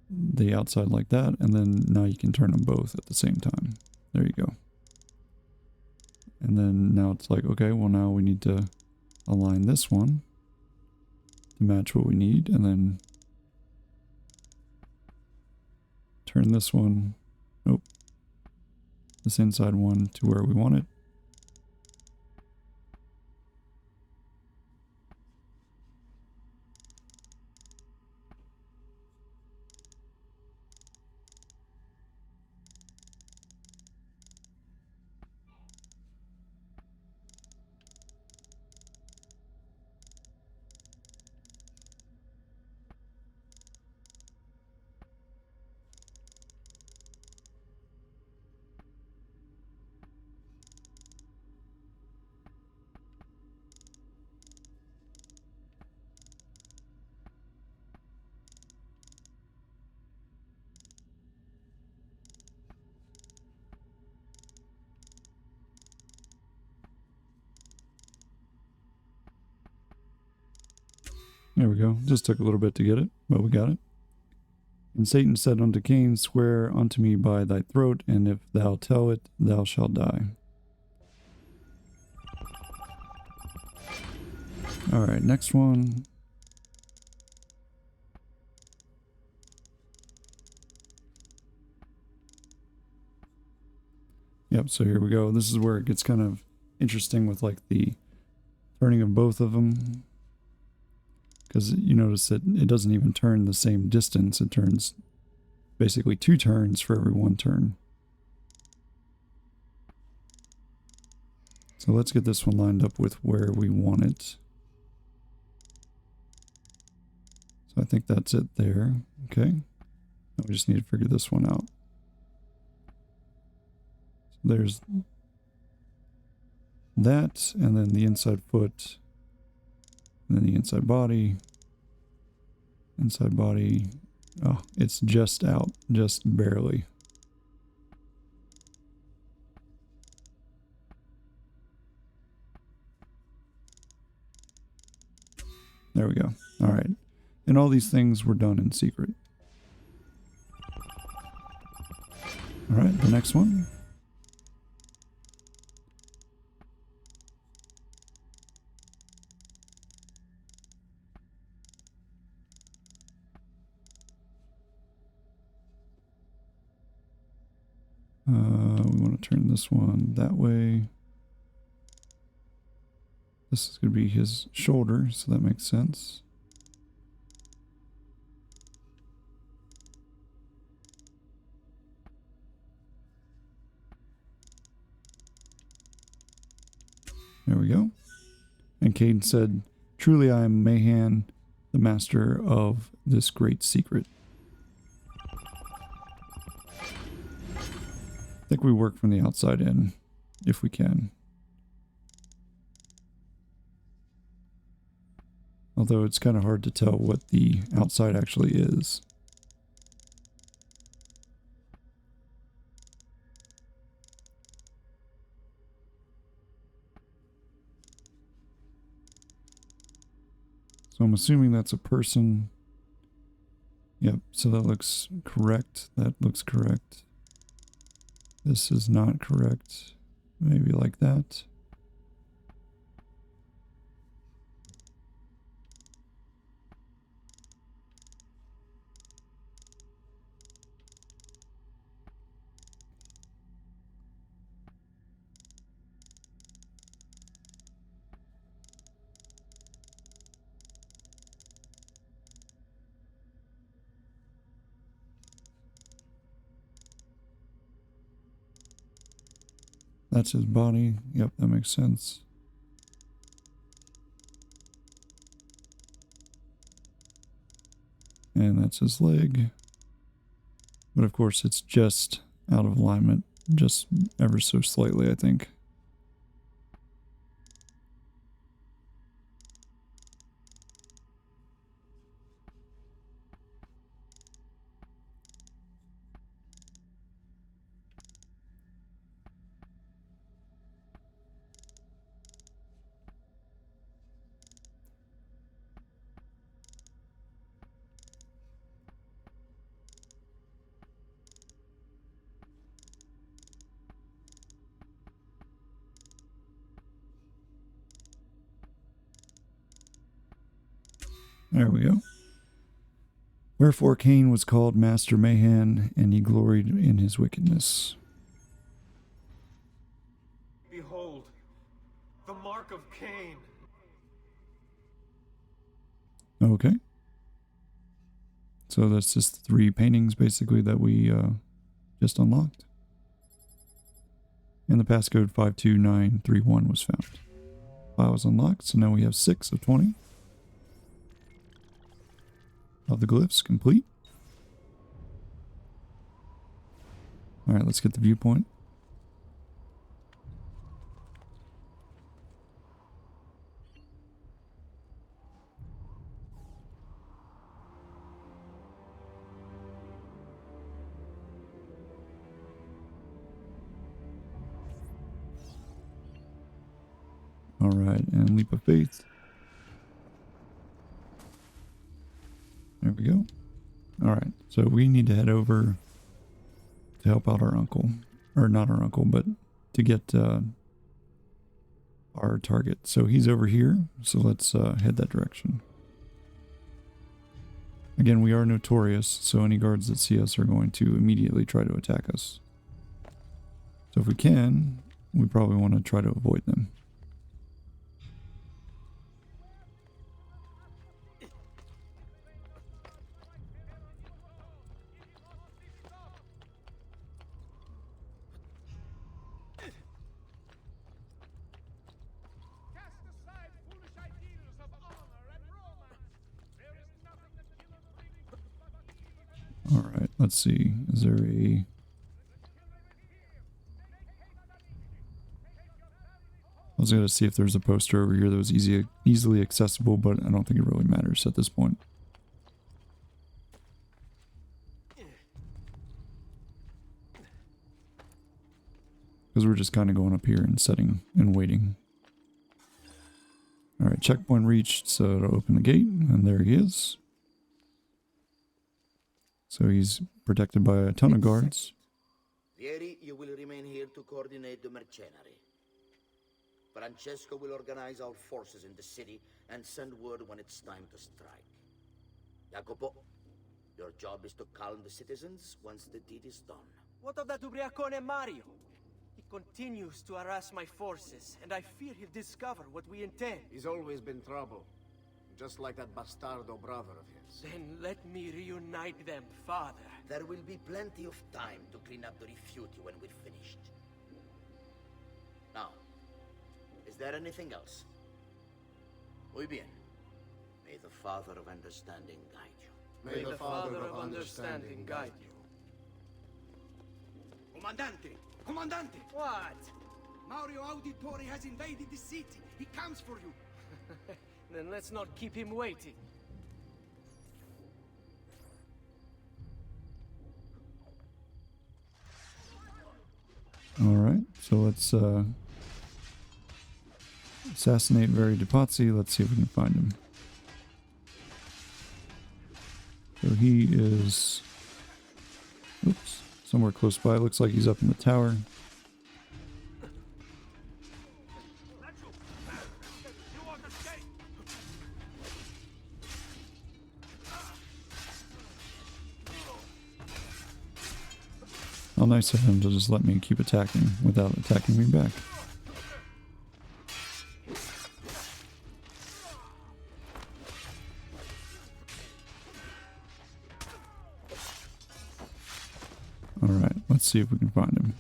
the outside like that, and then now you can turn them both at the same time. There you go. And then now it's like, okay, well now we need to align this one to match what we need, and then turn this one, nope, this inside one to where we want it. There we go. Just took a little bit to get it, but we got it. And Satan said unto Cain, swear unto me by thy throat, and if thou tell it, thou shalt die. Alright, next one. Yep, so here we go. This is where it gets kind of interesting with like the turning of both of them. Because you notice that it doesn't even turn the same distance. It turns basically 2 turns for every 1 turn. So let's get this one lined up with where we want it. So I think that's it there. Okay. Now we just need to figure this one out. So there's that, and then the inside foot, and then the inside body. Inside body. Oh, it's just out, just barely. There we go. All right. And all these things were done in secret. All right, the next one. We want to turn this one that way. This is going to be his shoulder, so that makes sense. There we go. And Caden said, "Truly I am Mahan, the master of this great secret." I think we work from the outside in, if we can. Although it's kind of hard to tell what the outside actually is. So I'm assuming that's a person. Yep, so that looks correct. That looks correct. This is not correct. Maybe like that. That's his body. Yep, that makes sense. And that's his leg. But of course, it's just out of alignment. Just ever so slightly, I think. There we go. Wherefore Cain was called Master Mahan, and he gloried in his wickedness. Behold, the mark of Cain. Okay. So that's just 3 paintings basically that we just unlocked. And the passcode 52931 was found. File was unlocked, so now we have 6 of 20. Of the glyphs complete. Alright, let's get the viewpoint. Alright, and leap of faith. There we go. Alright, so we need to head over to help out our uncle. Or not our uncle, but to get our target. So he's over here, so let's head that direction. Again, we are notorious, so any guards that see us are going to immediately try to attack us. So if we can, we probably want to try to avoid them. Alright, let's see. Is there a... I was going to see if there's a poster over here that was easily accessible, but I don't think it really matters at this point. Because we're just kind of going up here and setting and waiting. Alright, checkpoint reached, so it'll open the gate, and there he is. So he's protected by a ton of guards. Vieri, you will remain here to coordinate the mercenary. Francesco will organize our forces in the city and send word when it's time to strike. Jacopo, your job is to calm the citizens once the deed is done. What of that ubriacone Mario? He continues to harass my forces, and I fear he'll discover what we intend. He's always been trouble. Just like that bastardo brother of his. Then let me reunite them, father. There will be plenty of time to clean up the refuti when we're finished. Now, is there anything else? Muy bien. May the Father of Understanding guide you. May the Father of Understanding guide you. Comandante! Comandante! What? Mario Auditore has invaded the city. He comes for you. Then let's not keep him waiting. Alright, so let's assassinate Vieri de Pazzi. Let's see if we can find him. So he is... Oops. Somewhere close by. Looks like he's up in the tower. How nice of him to just let me keep attacking without attacking me back. Alright, let's see if we can find him.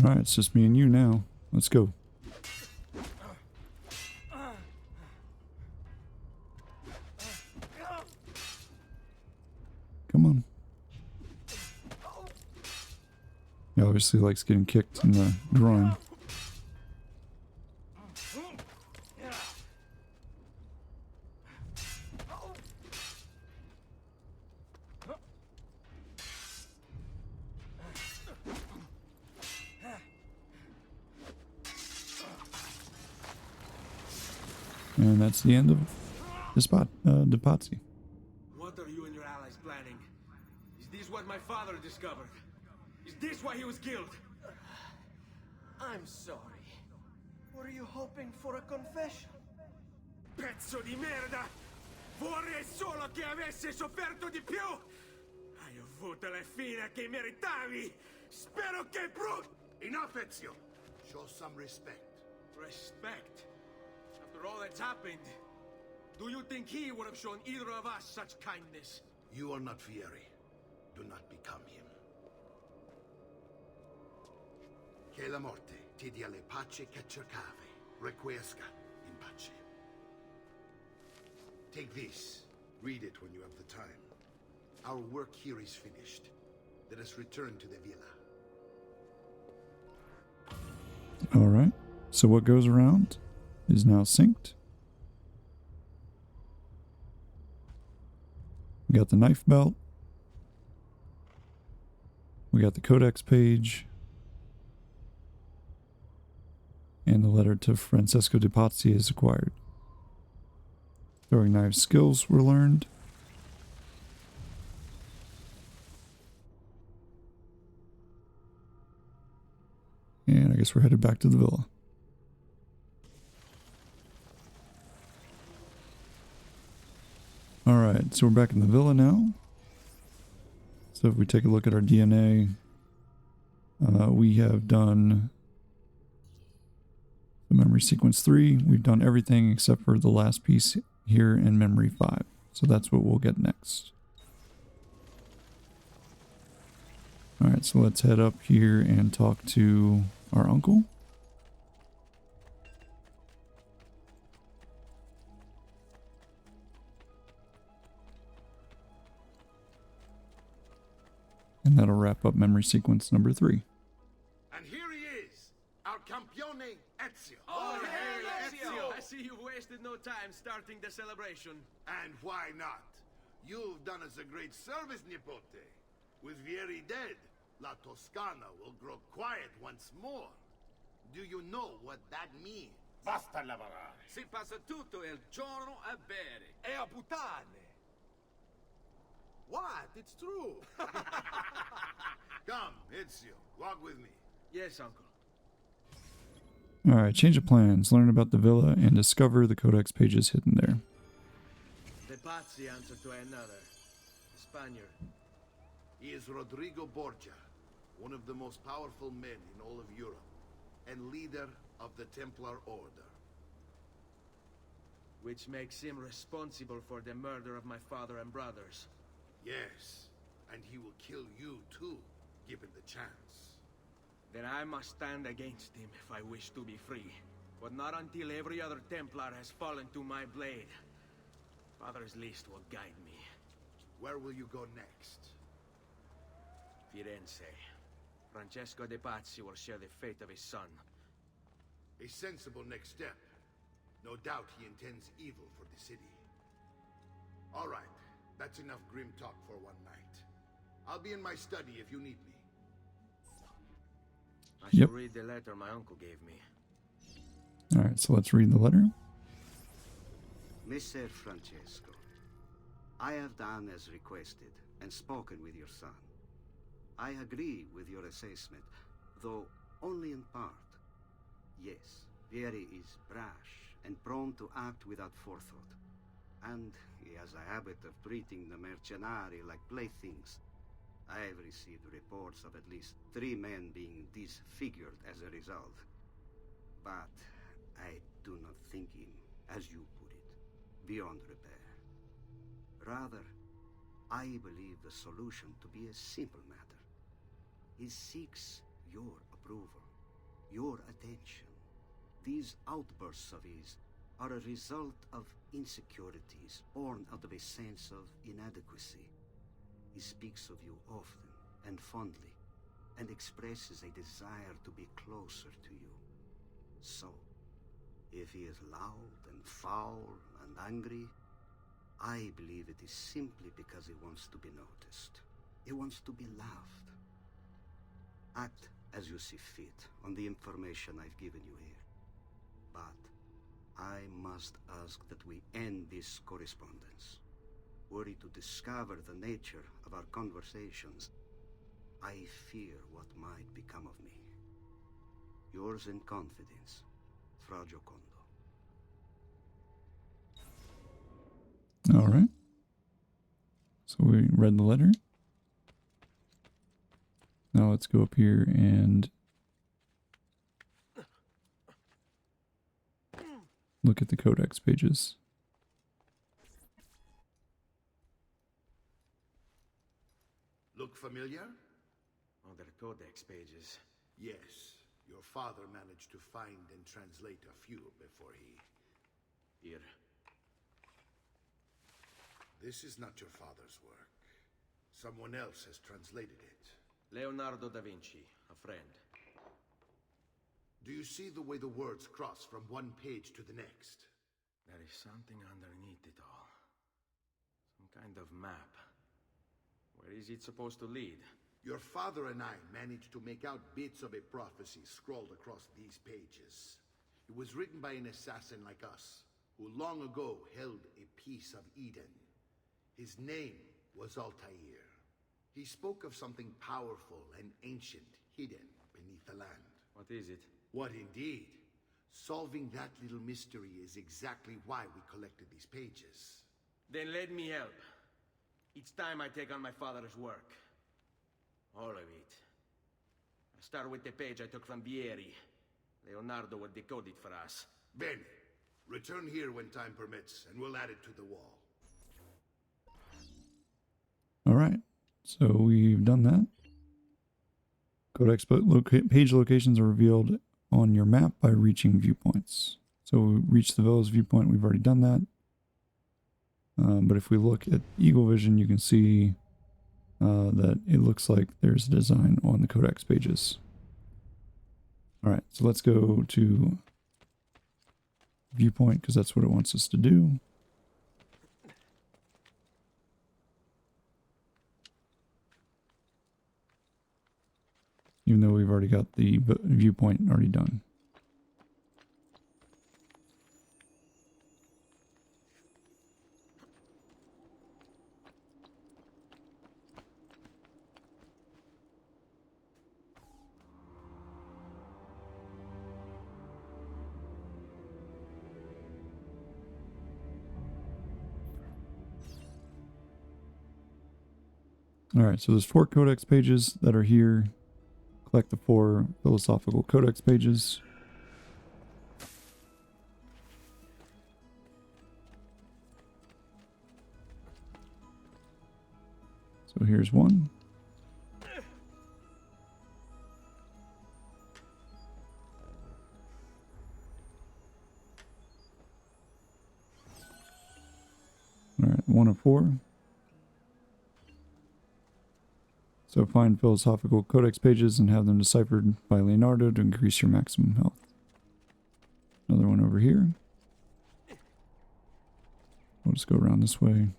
Alright, it's just me and you now. Let's go. Come on. He obviously likes getting kicked in the groin. And that's the end of De Pazzi. What are you and your allies planning? Is this what my father discovered? Is this why he was killed? I'm sorry. Were you hoping for a confession? Pezzo di merda! Vorrei solo che avessi sofferto di più! Hai avuto la fine che meritavi! Spero che Enough, Ezio! Show some respect. Respect? After all that's happened, do you think he would have shown either of us such kindness? You are not Vieri. Do not become him. Che la morte ti dia le pace che cercavi. Requiesca in pace. Take this. Read it when you have the time. Our work here is finished. Let us return to the villa. Alright, so what goes around is now synced. We got the knife belt. We got the codex page. And the letter to Francesco de Pazzi is acquired. Throwing knives skills were learned. And I guess we're headed back to the villa. Alright, so we're back in the villa now. So if we take a look at our DNA, we have done the memory sequence 3. We've done everything except for the last piece here in memory 5. So that's what we'll get next. Alright, so let's head up here and talk to our uncle. And that'll wrap up memory sequence number 3. And here he is, our campione Ezio. Oh, hey, Ezio! I see you've wasted no time starting the celebration. And why not? You've done us a great service, Nipote. With Vieri dead, La Toscana will grow quiet once more. Do you know what that means? Basta lavorare. Si passa tutto il giorno a bere. E a puttane! What? It's true! Come, Ezio, walk with me. Yes, uncle. Alright, change of plans. Learn about the villa and discover the codex pages hidden there. De Pazzi answered to another. Spaniard. He is Rodrigo Borgia, one of the most powerful men in all of Europe, and leader of the Templar Order. Which makes him responsible for the murder of my father and brothers. Yes, and he will kill you too, given the chance. Then I must stand against him if I wish to be free. But not until every other Templar has fallen to my blade. Father's list will guide me. Where will you go next? Firenze. Francesco de Pazzi will share the fate of his son. A sensible next step. No doubt he intends evil for the city. All right, that's enough grim talk for one night. I'll be in my study if you need me. I shall read the letter my uncle gave me. Alright, so let's read the letter. Messer Francesco, I have done as requested and spoken with your son. I agree with your assessment, though only in part. Yes, Vieri is brash and prone to act without forethought. And he has a habit of treating the mercenari like playthings. I have received reports of at least 3 men being disfigured as a result. But I do not think him, as you put it, beyond repair. Rather, I believe the solution to be a simple matter. He seeks your approval, your attention. These outbursts of his are a result of insecurities born out of a sense of inadequacy. He speaks of you often and fondly, and expresses a desire to be closer to you. So, if he is loud and foul and angry, I believe it is simply because he wants to be noticed. He wants to be loved. Act as you see fit on the information I've given you here. But I must ask that we end this correspondence. Were he to discover the nature of our conversations, I fear what might become of me. Yours in confidence, Fra Giocondo. Alright. So we read the letter. Now let's go up here and look at the codex pages. Look familiar? Oh, they're codex pages. Yes. Your father managed to find and translate a few before he... Here. This is not your father's work. Someone else has translated it. Leonardo da Vinci, a friend. Do you see the way the words cross from one page to the next? There is something underneath it all. Some kind of map. Where is it supposed to lead? Your father and I managed to make out bits of a prophecy scrawled across these pages. It was written by an assassin like us, who long ago held a piece of Eden. His name was Altair. He spoke of something powerful and ancient hidden beneath the land. What is it? What indeed? Solving that little mystery is exactly why we collected these pages. Then let me help. It's time I take on my father's work. All of it. I'll start with the page I took from Vieri. Leonardo will decode it for us. Bene. Return here when time permits, and we'll add it to the wall. Alright. So we've done that. Codex page locations are revealed on your map by reaching viewpoints. So we reach the villa's viewpoint, we've already done that. But if we look at Eagle Vision, you can see that it looks like there's a design on the Codex pages. Alright, so let's go to viewpoint because that's what it wants us to do. Even though we've already got the viewpoint already done. Alright, so there's 4 codex pages that are here. Collect the 4 philosophical codex pages. So here's one. Alright, 1 of 4. So find philosophical codex pages and have them deciphered by Leonardo to increase your maximum health. Another one over here. We'll just go around this way.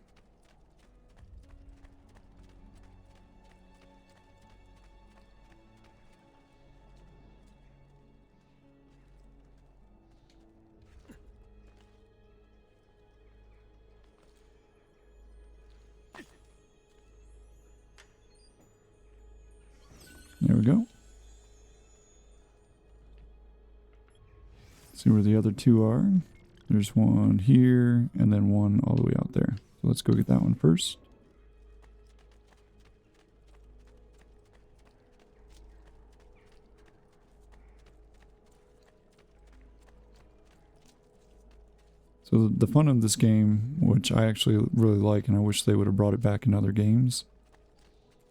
There we go. See where the other 2 are. There's one here and then one all the way out there. So let's go get that one first. So the fun of this game, which I actually really like and I wish they would have brought it back in other games,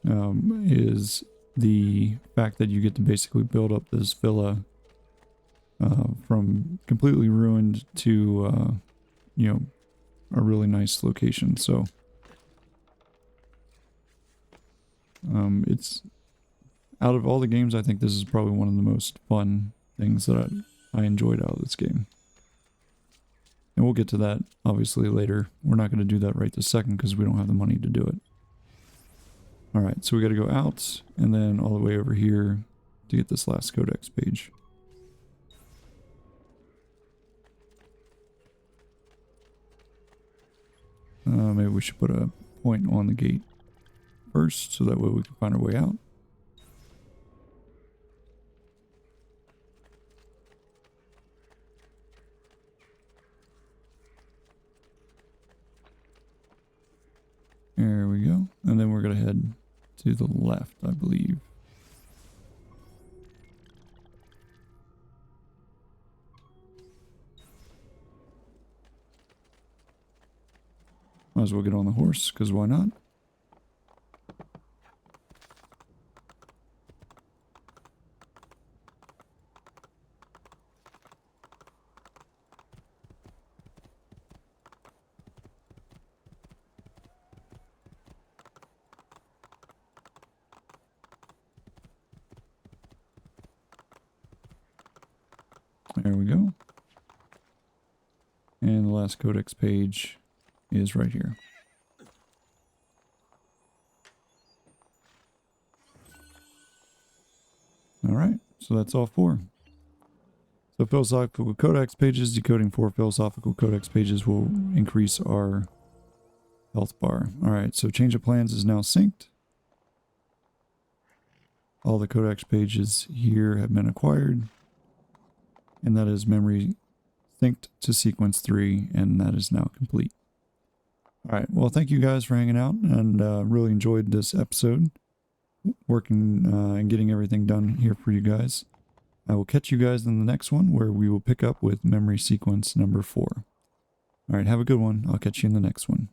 is the fact that you get to basically build up this villa from completely ruined to, you know, a really nice location. So it's, out of all the games, I think this is probably one of the most fun things that I enjoyed out of this game. And we'll get to that obviously later. We're not going to do that right this second because we don't have the money to do it. Alright, so we got to go out and then all the way over here to get this last codex page. Maybe we should put a point on the gate first so that way we can find our way out. There we go. And then we're going to head to the left, I believe. Might as well get on the horse, because why not? There we go. And the last codex page is right here. Alright, so that's all 4. So philosophical codex pages, decoding 4 philosophical codex pages will increase our health bar. Alright, so change of plans is now synced. All the codex pages here have been acquired. And that is memory synced to sequence 3, and that is now complete. Alright, well thank you guys for hanging out, and really enjoyed this episode. Working and getting everything done here for you guys. I will catch you guys in the next one where we will pick up with memory sequence number 4. Alright, have a good one. I'll catch you in the next one.